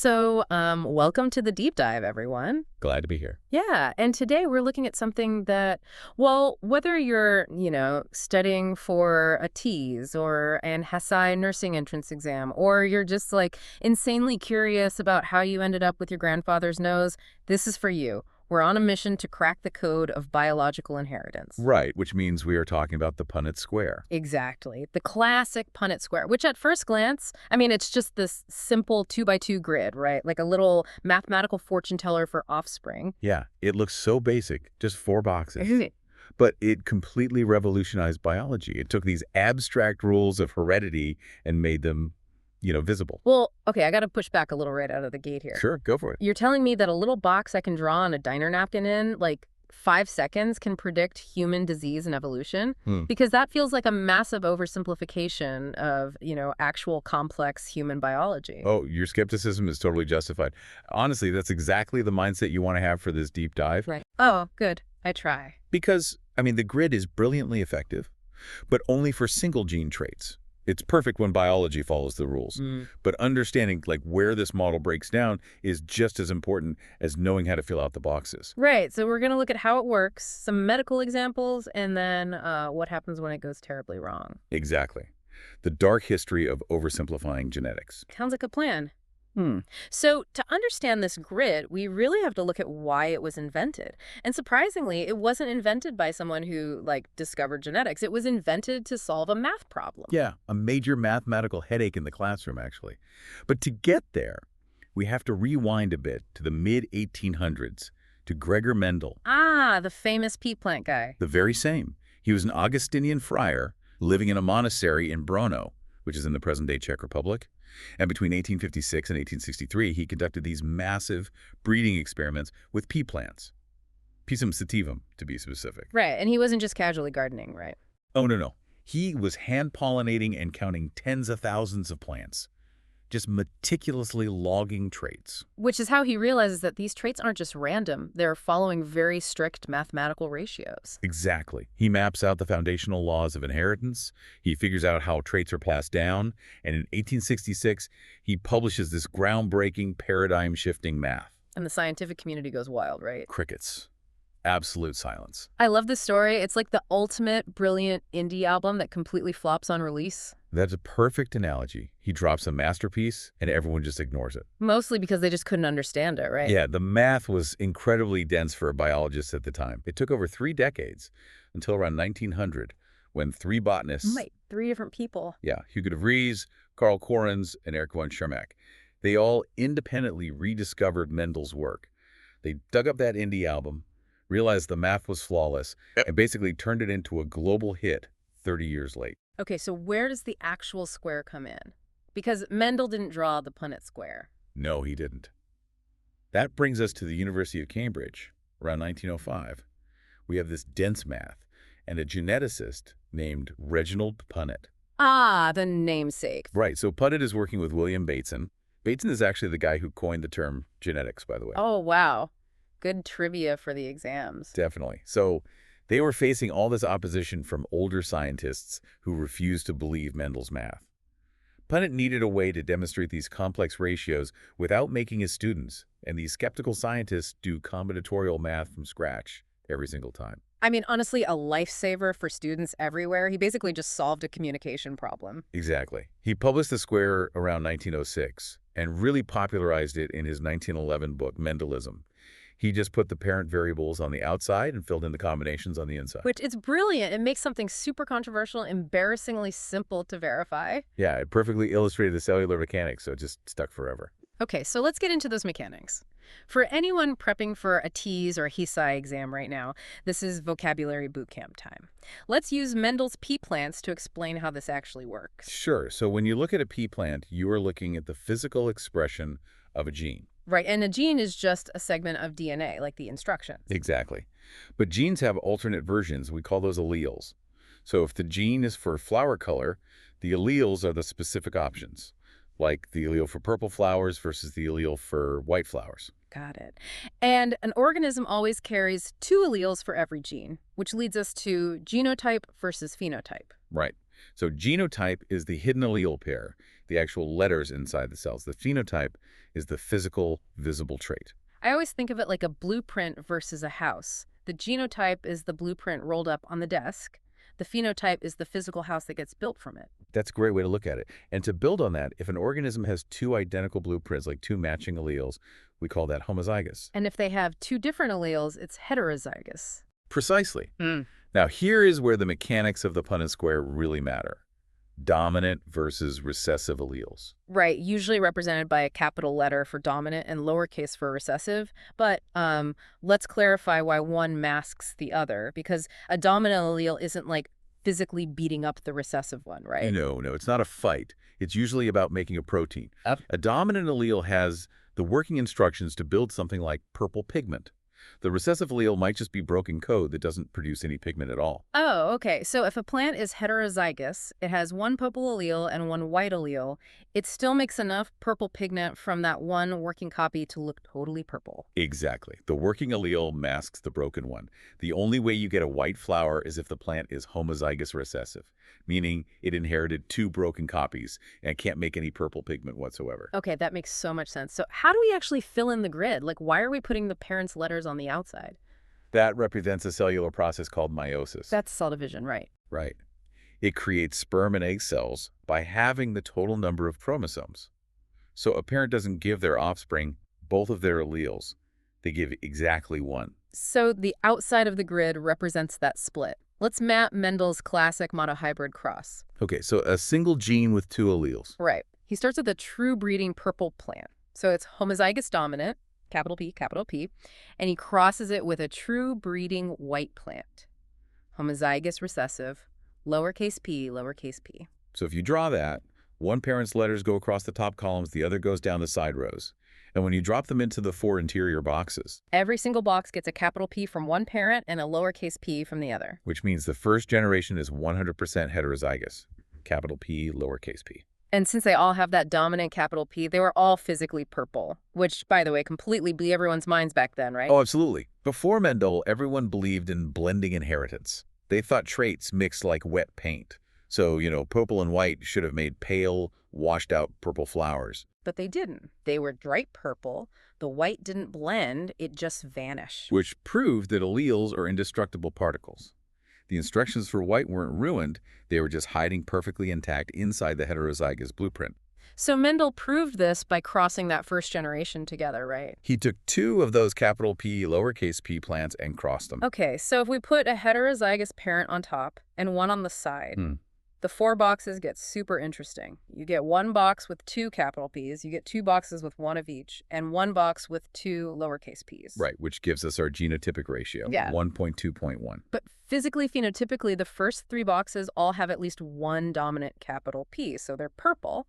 Welcome to the deep dive, everyone. Glad to be here. Yeah, and today we're looking at something that, well, whether you're, studying for a TEAS or an HESI nursing entrance exam, or you're just like insanely curious about how you ended up with your grandfather's nose, this is for you. We're on a mission to crack the code of biological inheritance. Right, which means we are talking about the Punnett square. Exactly. The classic Punnett square, which at first glance, it's just this simple 2x2 grid, right? Like a little mathematical fortune teller for offspring. Yeah, it looks so basic, just 4 boxes. Mhm. But it completely revolutionized biology. It took these abstract rules of heredity and made them, visible. Well, okay, I got to push back a little right out of the gate here. Sure, go for it. You're telling me that a little box I can draw on a diner napkin in, like, 5 seconds can predict human disease and evolution? Because that feels like a massive oversimplification of, actual complex human biology. Oh, your skepticism is totally justified. Honestly, that's exactly the mindset you want to have for this deep dive. Right. Oh, good. I try. Because, the grid is brilliantly effective, but only for single gene traits. It's perfect when biology follows the rules. But understanding where this model breaks down is just as important as knowing how to fill out the boxes. Right. So we're going to look at how it works, some medical examples, and then what happens when it goes terribly wrong. Exactly. The dark history of oversimplifying genetics. Sounds like a plan. So to understand this grid, we really have to look at why it was invented. And surprisingly, it wasn't invented by someone who, discovered genetics. It was invented to solve a math problem. Yeah, a major mathematical headache in the classroom, actually. But to get there, we have to rewind a bit to the mid-1800s, to Gregor Mendel. Ah, the famous pea plant guy. The very same. He was an Augustinian friar living in a monastery in Brno, which is in the present-day Czech Republic. And between 1856 and 1863, he conducted these massive breeding experiments with pea plants. Pisum sativum, to be specific. Right, and he wasn't just casually gardening, right? Oh, no. He was hand-pollinating and counting tens of thousands of plants, just meticulously logging traits. Which is how he realizes that these traits aren't just random. They're following very strict mathematical ratios. Exactly. He maps out the foundational laws of inheritance. He figures out how traits are passed down. And in 1866, he publishes this groundbreaking, paradigm-shifting math. And the scientific community goes wild, right? Crickets. Absolute silence. I love this story. It's like the ultimate brilliant indie album that completely flops on release. That's a perfect analogy. He drops a masterpiece, and everyone just ignores it. Mostly because they just couldn't understand it, right? Yeah, the math was incredibly dense for a biologist at the time. It took over 3 decades, until around 1900, when 3 botanists— Wait, 3 different people. Yeah, Hugo de Vries, Carl Correns, and Erich von Schermack. They all independently rediscovered Mendel's work. They dug up that indie album, realized the math was flawless, and basically turned it into a global hit 30 years late. Okay, so where does the actual square come in? Because Mendel didn't draw the Punnett square. No, he didn't. That brings us to the University of Cambridge, around 1905. We have this dense math and a geneticist named Reginald Punnett. Ah, the namesake. Right, so Punnett is working with William Bateson. Bateson is actually the guy who coined the term genetics, by the way. Oh, wow. Good trivia for the exams. Definitely. So they were facing all this opposition from older scientists who refused to believe Mendel's math. Punnett needed a way to demonstrate these complex ratios without making his students, and these skeptical scientists do combinatorial math from scratch every single time. Honestly, a lifesaver for students everywhere. He basically just solved a communication problem. Exactly. He published the square around 1906 and really popularized it in his 1911 book, Mendelism. He just put the parent variables on the outside and filled in the combinations on the inside. Which is brilliant. It makes something super controversial embarrassingly simple to verify. Yeah, it perfectly illustrated the cellular mechanics, so it just stuck forever. Okay, so let's get into those mechanics. For anyone prepping for a TEAS or HESI exam right now, this is vocabulary bootcamp time. Let's use Mendel's pea plants to explain how this actually works. Sure. So when you look at a pea plant, you are looking at the physical expression of a gene. Right, and a gene is just a segment of DNA, like the instructions. Exactly. But genes have alternate versions. We call those alleles. So if the gene is for flower color, the alleles are the specific options, like the allele for purple flowers versus the allele for white flowers. Got it. And an organism always carries 2 alleles for every gene, which leads us to genotype versus phenotype. Right. So genotype is the hidden allele pair. the actual letters inside the cells. The phenotype is the physical, visible trait. I always think of it like a blueprint versus a house. The genotype is the blueprint rolled up on the desk. The phenotype is the physical house that gets built from it. That's a great way to look at it. And to build on that, if an organism has two identical blueprints, like two matching alleles, we call that homozygous. And if they have two different alleles, it's heterozygous. Precisely. Now, here is where the mechanics of the Punnett square really matter. Dominant versus recessive alleles. Right, usually represented by a capital letter for dominant and lowercase for recessive. But let's clarify why one masks the other, because a dominant allele isn't like physically beating up the recessive one, right? No, it's not a fight. It's usually about making a protein. A dominant allele has the working instructions to build something like purple pigment. The recessive allele might just be broken code that doesn't produce any pigment at all. Oh, okay. So if a plant is heterozygous, it has one purple allele and one white allele, it still makes enough purple pigment from that one working copy to look totally purple. Exactly. The working allele masks the broken one. The only way you get a white flower is if the plant is homozygous recessive, meaning it inherited two broken copies and can't make any purple pigment whatsoever. Okay, that makes so much sense. So how do we actually fill in the grid? Like, why are we putting the parents' letters on the outside? That represents a cellular process called meiosis. That's cell division, right? Right. It creates sperm and egg cells by having the total number of chromosomes. So a parent doesn't give their offspring both of their alleles. They give exactly one. So the outside of the grid represents that split. Let's map Mendel's classic monohybrid cross. Okay, so a single gene with two alleles. Right. He starts with a true breeding purple plant. So it's homozygous dominant, capital P, and he crosses it with a true breeding white plant. Homozygous recessive, lowercase p. So if you draw that, one parent's letters go across the top columns, the other goes down the side rows. And when you drop them into the four interior boxes, every single box gets a capital P from one parent and a lowercase p from the other. Which means the first generation is 100% heterozygous, capital P, lowercase p. And since they all have that dominant capital P, they were all physically purple, which, by the way, completely blew everyone's minds back then, right? Oh, absolutely. Before Mendel, everyone believed in blending inheritance. They thought traits mixed like wet paint. So, purple and white should have made pale, washed-out purple flowers. But they didn't. They were bright purple. The white didn't blend. It just vanished. Which proved that alleles are indestructible particles. The instructions for white weren't ruined. They were just hiding perfectly intact inside the heterozygous blueprint. So Mendel proved this by crossing that first generation together, right? He took two of those capital P, lowercase p plants and crossed them. Okay, so if we put a heterozygous parent on top and one on the side, the four boxes get super interesting. You get one box with two capital P's, you get two boxes with one of each, and one box with two lowercase p's. Right, which gives us our genotypic ratio, 1.2.1. But physically, phenotypically, the first three boxes all have at least one dominant capital P, so they're purple.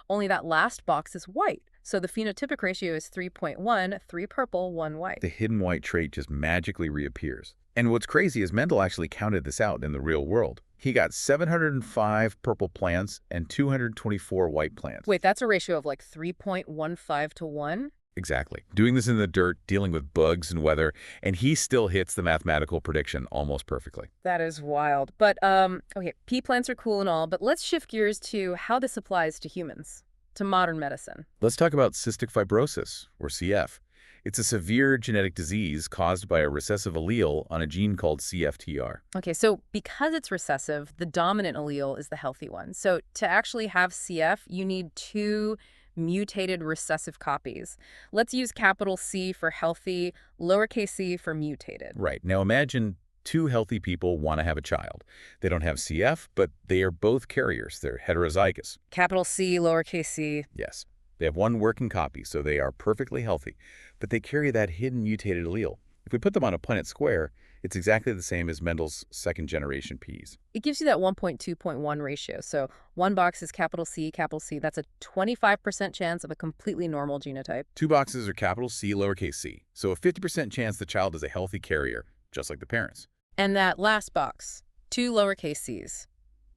Only that last box is white. So the phenotypic ratio is 3.1, 3 purple, 1 white. The hidden white trait just magically reappears. And what's crazy is Mendel actually counted this out in the real world. He got 705 purple plants and 224 white plants. Wait, that's a ratio of like 3.15 to 1? Exactly. Doing this in the dirt, dealing with bugs and weather, and he still hits the mathematical prediction almost perfectly. That is wild. But, okay, pea plants are cool and all, but let's shift gears to how this applies to humans, to modern medicine. Let's talk about cystic fibrosis, or CF. It's a severe genetic disease caused by a recessive allele on a gene called CFTR. Okay, so because it's recessive, the dominant allele is the healthy one. So to actually have CF, you need two mutated recessive copies. Let's use capital C for healthy, lowercase c for mutated. Right. Now imagine two healthy people want to have a child. They don't have CF, but they are both carriers. They're heterozygous. Capital C, lowercase c. Yes. They have one working copy, so they are perfectly healthy, but they carry that hidden mutated allele. If we put them on a Punnett square, it's exactly the same as Mendel's second-generation Ps. It gives you that 1.2.1 ratio. So one box is capital C. That's a 25% chance of a completely normal genotype. Two boxes are capital C, lowercase c, so a 50% chance the child is a healthy carrier, just like the parents. And that last box, two lowercase c's,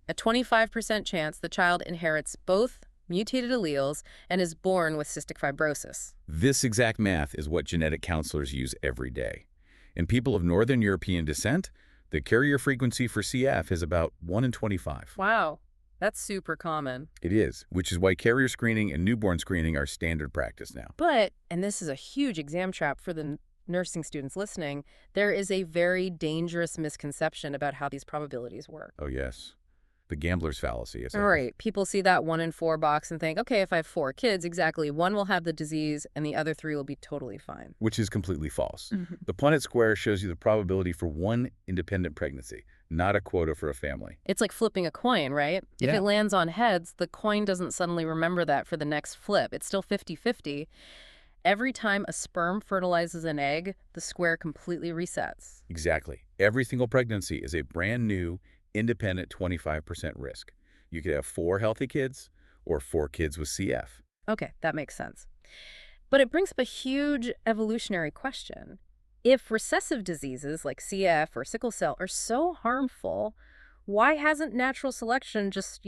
a 25% chance the child inherits both mutated alleles and is born with cystic fibrosis. This exact math is what genetic counselors use every day. In people of Northern European descent, the carrier frequency for CF is about 1 in 25. Wow. That's super common. It is, which is why carrier screening and newborn screening are standard practice now. But, and this is a huge exam trap for the nursing students listening, there is a very dangerous misconception about how these probabilities work. Oh, yes. The gambler's fallacy, as All right. People see that 1 in 4 box and think, okay, if I have 4 kids, exactly, 1 will have the disease and the other 3 will be totally fine. which is completely false. Mhm. The Punnett square shows you the probability for one independent pregnancy, not a quota for a family. It's like flipping a coin, right? If Yeah. it lands on heads, the coin doesn't suddenly remember that for the next flip. It's still 50-50. Every time a sperm fertilizes an egg, the square completely resets. Exactly. Every single pregnancy is a brand new, independent 25% risk. You could have 4 healthy kids or 4 kids with CF. Okay, that makes sense. But it brings up a huge evolutionary question. If recessive diseases like CF or sickle cell are so harmful, why hasn't natural selection just,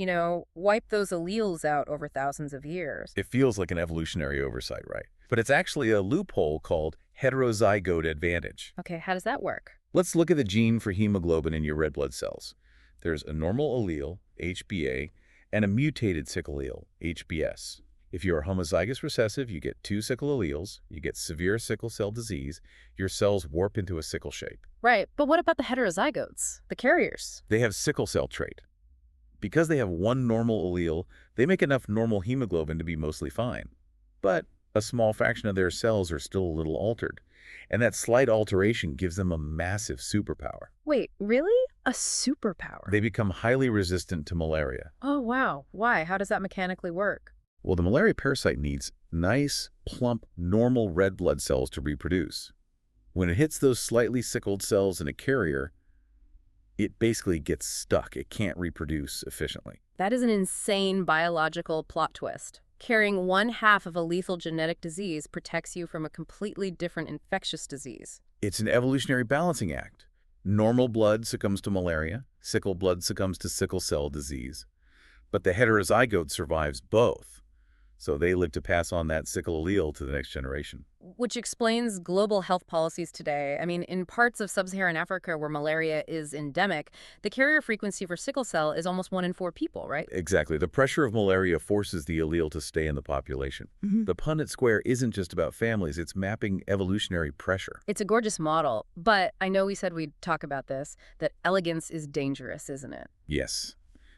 wiped those alleles out over thousands of years? It feels like an evolutionary oversight, right? But it's actually a loophole called heterozygote advantage. Okay, how does that work? Let's look at the gene for hemoglobin in your red blood cells. There's a normal allele, HBA, and a mutated sickle allele, HBS. If you're homozygous recessive, you get 2 sickle alleles, you get severe sickle cell disease, your cells warp into a sickle shape. Right, but what about the heterozygotes, the carriers? They have sickle cell trait. Because they have 1 normal allele, they make enough normal hemoglobin to be mostly fine. But a small fraction of their cells are still a little altered, and that slight alteration gives them a massive superpower. Wait, really? A superpower? They become highly resistant to malaria. Oh, wow. Why? How does that mechanically work? Well, the malaria parasite needs nice, plump, normal red blood cells to reproduce. When it hits those slightly sickled cells in a carrier, it basically gets stuck. It can't reproduce efficiently. That is an insane biological plot twist. Carrying 1/2 of a lethal genetic disease protects you from a completely different infectious disease. It's an evolutionary balancing act. Normal blood succumbs to malaria, sickle blood succumbs to sickle cell disease. But the heterozygote survives both, so they live to pass on that sickle allele to the next generation. Which explains global health policies today. I mean, in parts of sub-Saharan Africa where malaria is endemic, the carrier frequency for sickle cell is almost 1 in 4 people, right? Exactly. The pressure of malaria forces the allele to stay in the population. The Punnett square isn't just about families, it's mapping evolutionary pressure. It's a gorgeous model, but I know we said we'd talk about this, that elegance is dangerous, isn't it? Yes.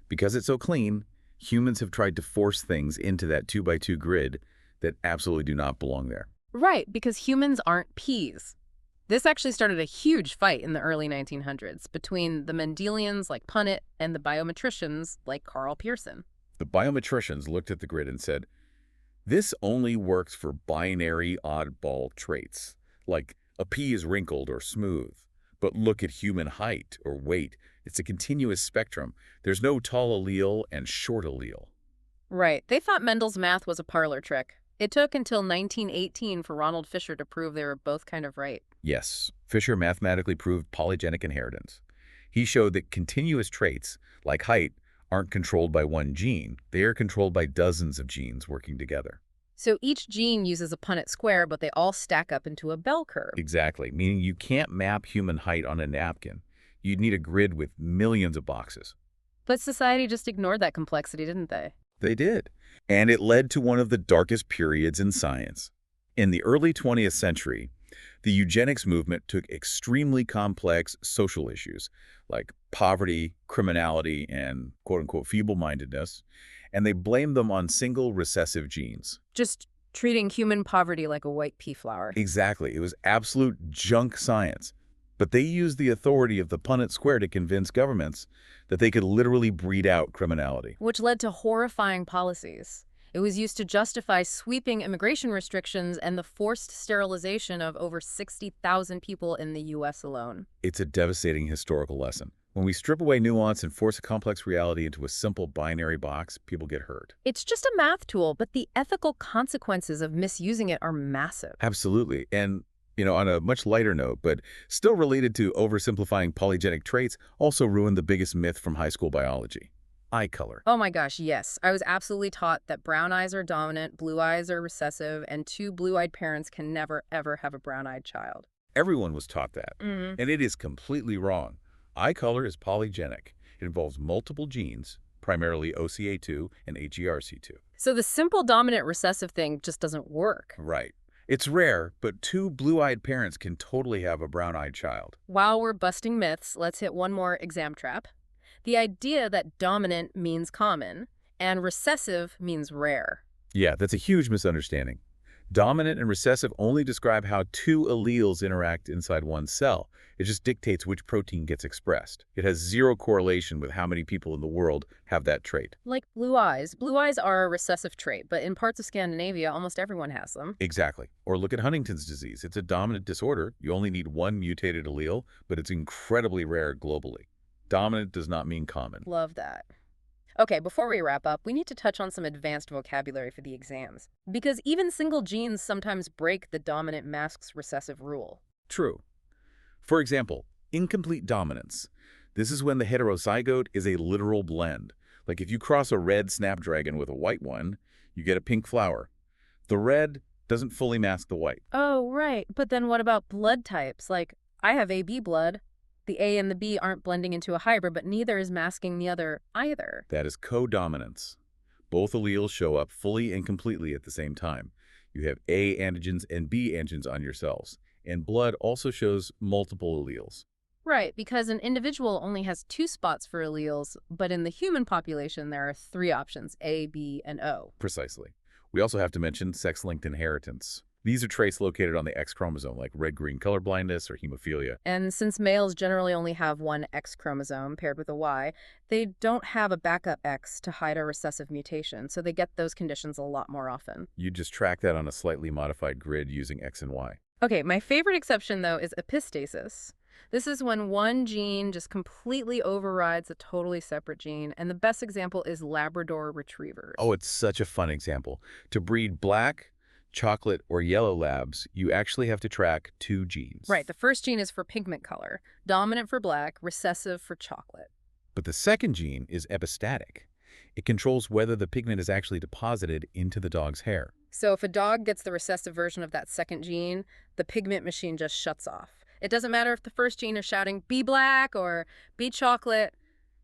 Because it's so clean, humans have tried to force things into that 2x2 grid that absolutely do not belong there. Right, because humans aren't peas. This actually started a huge fight in the early 1900s between the Mendelians like Punnett and the biometricians like Carl Pearson. The biometricians looked at the grid and said, this only works for binary oddball traits, like a pea is wrinkled or smooth. But look at human height or weight. It's a continuous spectrum. There's no tall allele and short allele. Right, they thought Mendel's math was a parlor trick. It took until 1918 for Ronald Fisher to prove they were both kind of right. Yes, Fisher mathematically proved polygenic inheritance. He showed that continuous traits, like height, aren't controlled by one gene. They are controlled by dozens of genes working together. So each gene uses a Punnett square, but they all stack up into a bell curve. Exactly, meaning you can't map human height on a napkin. You'd need a grid with millions of boxes. But society just ignored that complexity, didn't they? They did. And it led to one of the darkest periods in science. In the early 20th century, the eugenics movement took extremely complex social issues like poverty, criminality, and quote-unquote feeble-mindedness, and they blamed them on single recessive genes. Just treating human poverty like a white pea flower. Exactly. It was absolute junk science. But they used the authority of the Punnett square to convince governments that they could literally breed out criminality. Which led to horrifying policies. It was used to justify sweeping immigration restrictions and the forced sterilization of over 60,000 people in the U.S. alone. It's a devastating historical lesson. When we strip away nuance and force a complex reality into a simple binary box, people get hurt. It's just a math tool, but the ethical consequences of misusing it are massive. Absolutely. And on a much lighter note, but still related to oversimplifying polygenic traits, also ruined the biggest myth from high school biology: eye color. Oh my gosh, yes. I was absolutely taught that brown eyes are dominant, blue eyes are recessive, and 2 blue-eyed parents can never, ever have a brown-eyed child. Everyone was taught that, and it is completely wrong. Eye color is polygenic. It involves multiple genes, primarily OCA2 and HERC2. So the simple dominant recessive thing just doesn't work. Right. It's rare, but two blue-eyed parents can totally have a brown-eyed child. While we're busting myths, let's hit one more exam trap. The idea that dominant means common and recessive means rare. Yeah, that's a huge misunderstanding. Dominant and recessive only describe how two alleles interact inside one cell. It just dictates which protein gets expressed. It has zero correlation with how many people in the world have that trait. Like blue eyes. Blue eyes are a recessive trait, but in parts of Scandinavia, almost everyone has them. Exactly. Or look at Huntington's disease. It's a dominant disorder. You only need one mutated allele, but it's incredibly rare globally. Dominant does not mean common. Love that. Okay, before we wrap up, we need to touch on some advanced vocabulary for the exams. Because even single genes sometimes break the dominant masks recessive rule. True. For example, incomplete dominance. This is when the heterozygote is a literal blend. Like if you cross a red snapdragon with a white one, you get a pink flower. The red doesn't fully mask the white. Oh, right. But then what about blood types? Like, I have AB blood. The A and the B aren't blending into a hybrid, but neither is masking the other either. That is codominance. Both alleles show up fully and completely at the same time. You have A antigens and B antigens on your cells. And blood also shows multiple alleles. Right, because an individual only has 2 spots for alleles, but in the human population there are 3 options, A, B, and O. Precisely. We also have to mention sex-linked inheritance. These are traits located on the X chromosome, like red-green color blindness or hemophilia. And since males generally only have one X chromosome paired with a Y, they don't have a backup X to hide a recessive mutation, so they get those conditions a lot more often. You just track that on a slightly modified grid using X and Y. Okay, my favorite exception, though, is epistasis. This is when one gene just completely overrides a totally separate gene, and the best example is Labrador retrievers. Oh, it's such a fun example. To breed black, chocolate, or yellow labs, you actually have to track 2 genes. Right, the first gene is for pigment color, dominant for black, recessive for chocolate. But the second gene is epistatic. It controls whether the pigment is actually deposited into the dog's hair. So if a dog gets the recessive version of that second gene, the pigment machine just shuts off. It doesn't matter if the first gene is shouting, be black or be chocolate.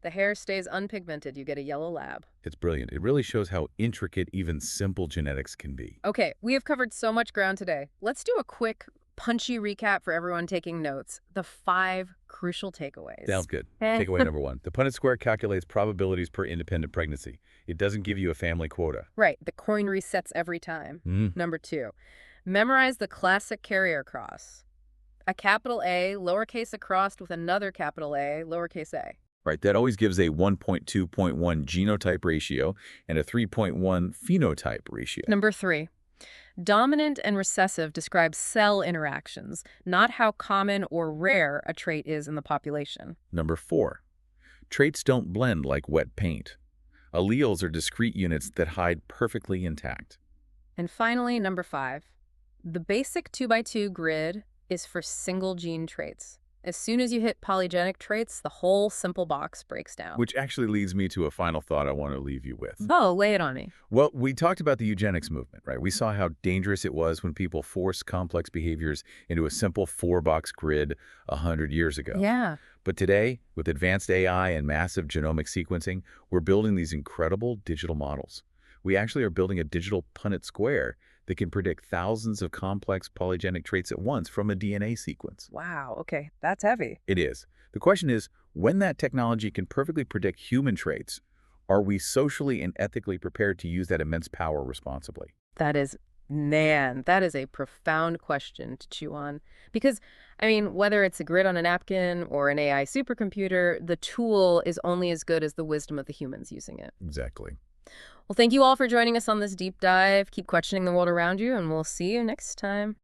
The hair stays unpigmented. You get a yellow lab. It's brilliant. It really shows how intricate even simple genetics can be. Okay, we have covered so much ground today. Let's do a quick, punchy recap for everyone taking notes. The 5 crucial takeaways. Sounds good. Takeaway number 1. The Punnett square calculates probabilities per independent pregnancy. It doesn't give you a family quota. Right, the coin resets every time. Number 2, memorize the classic carrier cross. A capital A, lowercase a crossed with another capital A, lowercase a. Right, that always gives a 1.2.1 genotype ratio and a 3.1 phenotype ratio. Number 3, dominant and recessive describe cell interactions, not how common or rare a trait is in the population. Number 4, traits don't blend like wet paint. Alleles are discrete units that hide perfectly intact. And finally, number 5, the basic 2x2 grid is for single gene traits. As soon as you hit polygenic traits, the whole simple box breaks down. Which actually leads me to a final thought I want to leave you with. Oh, lay it on me. Well, we talked about the eugenics movement, right? We saw how dangerous it was when people forced complex behaviors into a simple 4-box grid 100 years ago. Yeah. But today, with advanced AI and massive genomic sequencing, we're building these incredible digital models. We actually are building a digital Punnett square that can predict thousands of complex polygenic traits at once from a DNA sequence. Wow, okay, that's heavy. It is. The question is, when that technology can perfectly predict human traits, are we socially and ethically prepared to use that immense power responsibly? That is a profound question to chew on. Because, I mean, whether it's a grid on a napkin or an AI supercomputer, the tool is only as good as the wisdom of the humans using it. Exactly. Well, thank you all for joining us on this deep dive. Keep questioning the world around you, and we'll see you next time.